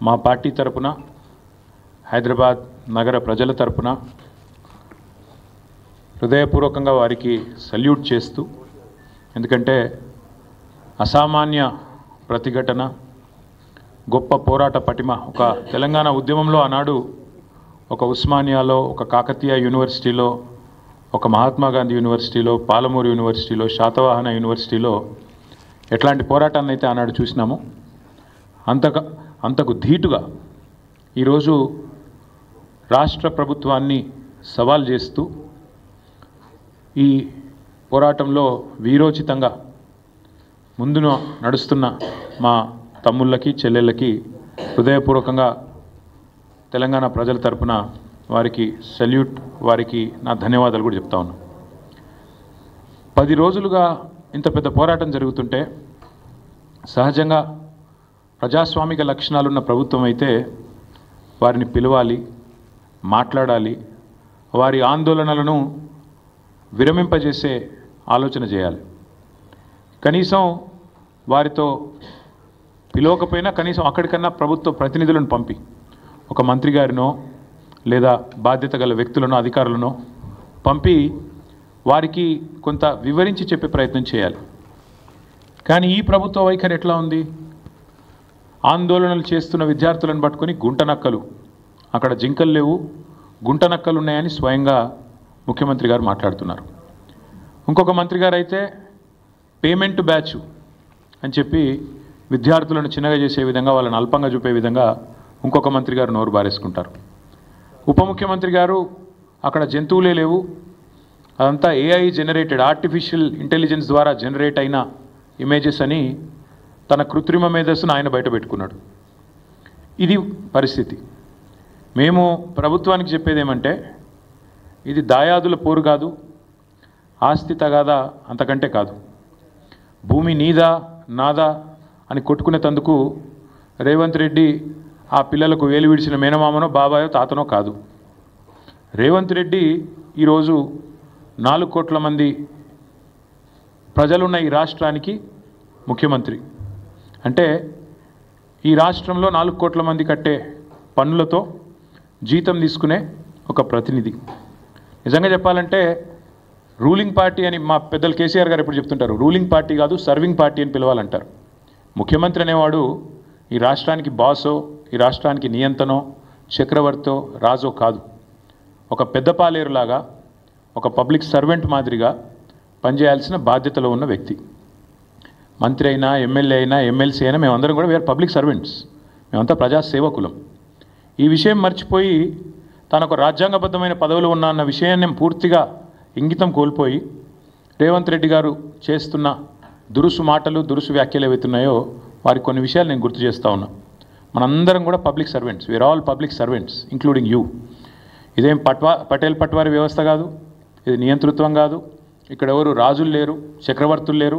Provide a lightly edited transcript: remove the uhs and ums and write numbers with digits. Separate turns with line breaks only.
మా పార్టీ తరపున హైదరాబాద్ నగర ప్రజల తరపున హృదయపూర్వకంగా వారికి సల్యూట్ చేస్తూ, ఎందుకంటే అసామాన్య ప్రతిఘటన, గొప్ప పోరాట పటిమ, ఒక తెలంగాణ ఉద్యమంలో ఆనాడు ఒక ఉస్మానియాలో, ఒక కాకతీయ యూనివర్సిటీలో, ఒక మహాత్మా గాంధీ యూనివర్సిటీలో, పాలమూరు యూనివర్సిటీలో, శాతవాహన యూనివర్సిటీలో ఎట్లాంటి పోరాటాన్ని అయితే ఆనాడు చూసినామో అంతకు ధీటుగా ఈరోజు రాష్ట్ర ప్రభుత్వాన్ని సవాల్ చేస్తూ ఈ పోరాటంలో వీరోచితంగా ముందున నడుస్తున్న మా తమ్ముళ్ళకి చెల్లెళ్ళకి హృదయపూర్వకంగా తెలంగాణ ప్రజల తరపున వారికి సల్యూట్, వారికి నా ధన్యవాదాలు కూడా చెప్తా ఉన్నాను. 10 రోజులుగా ఇంత పెద్ద పోరాటం జరుగుతుంటే సహజంగా ప్రజాస్వామిక లక్షణాలున్న ప్రభుత్వం అయితే వారిని పిలవాలి, మాట్లాడాలి, వారి ఆందోళనలను విరమింపజేసే ఆలోచన చేయాలి. కనీసం వారితో పిలవకపోయినా కనీసం అక్కడికన్నా ప్రభుత్వ ప్రతినిధులను పంపి ఒక మంత్రి గారినో లేదా బాధ్యత గల వ్యక్తులను, అధికారులను పంపి వారికి కొంత వివరించి చెప్పే ప్రయత్నం చేయాలి. కానీ ఈ ప్రభుత్వ వైఖరి ఎట్లా ఉంది? ఆందోళనలు చేస్తున్న విద్యార్థులను పట్టుకొని గుంటనక్కలు, అక్కడ జింకలు లేవు, గుంటనక్కలు ఉన్నాయని స్వయంగా ముఖ్యమంత్రి గారు మాట్లాడుతున్నారు. ఇంకొక మంత్రి గారు అయితే పేమెంట్ బ్యాచ్ అని చెప్పి విద్యార్థులను చిన్నగా చేసే విధంగా, వాళ్ళని అల్పంగా చూపే విధంగా ఇంకొక మంత్రి గారు నోరు బారేసుకుంటారు. ఉప ముఖ్యమంత్రి గారు అక్కడ జంతువులే లేవు, అదంతా ఏఐ జనరేటెడ్, ఆర్టిఫిషియల్ ఇంటెలిజెన్స్ ద్వారా జనరేట్ అయిన ఇమేజెస్ అని తన కృత్రిమ మేధస్సును ఆయన బయట పెట్టుకున్నాడు. ఇది పరిస్థితి. మేము ప్రభుత్వానికి చెప్పేది ఏమంటే, ఇది దాయాదుల పోరు కాదు, ఆస్తి తగాదా అంతకంటే కాదు. భూమి నీదా నాదా అని కొట్టుకునేందుకు రేవంత్ రెడ్డి ఆ పిల్లలకు వేలు విడిచిన మేనమామనో బాబాయో తాతనో కాదు. రేవంత్ రెడ్డి ఈరోజు 4 కోట్ల మంది ప్రజలున్న ఈ రాష్ట్రానికి ముఖ్యమంత్రి. అంటే ఈ రాష్ట్రంలో 4 కోట్ల మంది కట్టే పన్నులతో జీతం తీసుకునే ఒక ప్రతినిధి. నిజంగా చెప్పాలంటే రూలింగ్ పార్టీ అని మా పెద్దలు కేసీఆర్ గారు ఎప్పుడు చెప్తుంటారు, రూలింగ్ పార్టీ కాదు సర్వింగ్ పార్టీ అని పిలవాలంటారు. ముఖ్యమంత్రి అనేవాడు ఈ రాష్ట్రానికి బాసో, ఈ రాష్ట్రానికి నియంతనో, చక్రవర్తో, రాజో కాదు. ఒక పెద్ద పాలేరులాగా, ఒక పబ్లిక్ సర్వెంట్ మాదిరిగా పనిచేయాల్సిన బాధ్యతలో ఉన్న వ్యక్తి. మంత్రి అయినా, ఎమ్మెల్యే అయినా, ఎమ్మెల్సీ అయినా మేమందరం కూడా వీఆర్ పబ్లిక్ సర్వెంట్స్, మేమంతా ప్రజాసేవకులం. ఈ విషయం మర్చిపోయి తనకు రాజ్యాంగబద్ధమైన పదవులు ఉన్న అన్న విషయాన్ని పూర్తిగా ఇంగితం కోల్పోయి రేవంత్ రెడ్డి గారు చేస్తున్న దురుసు మాటలు, దురుసు వ్యాఖ్యలు ఏవైతున్నాయో వారికి కొన్ని విషయాలు నేను గుర్తు చేస్తూ ఉన్నా. మనందరం కూడా public servants, we are all public servants including you. ఇదేం పటేల్ పట్వారీ వ్యవస్థ కాదు, ఇది నియంతృత్వం కాదు, ఇక్కడ ఎవరు రాజులు లేరు, చక్రవర్తులు లేరు.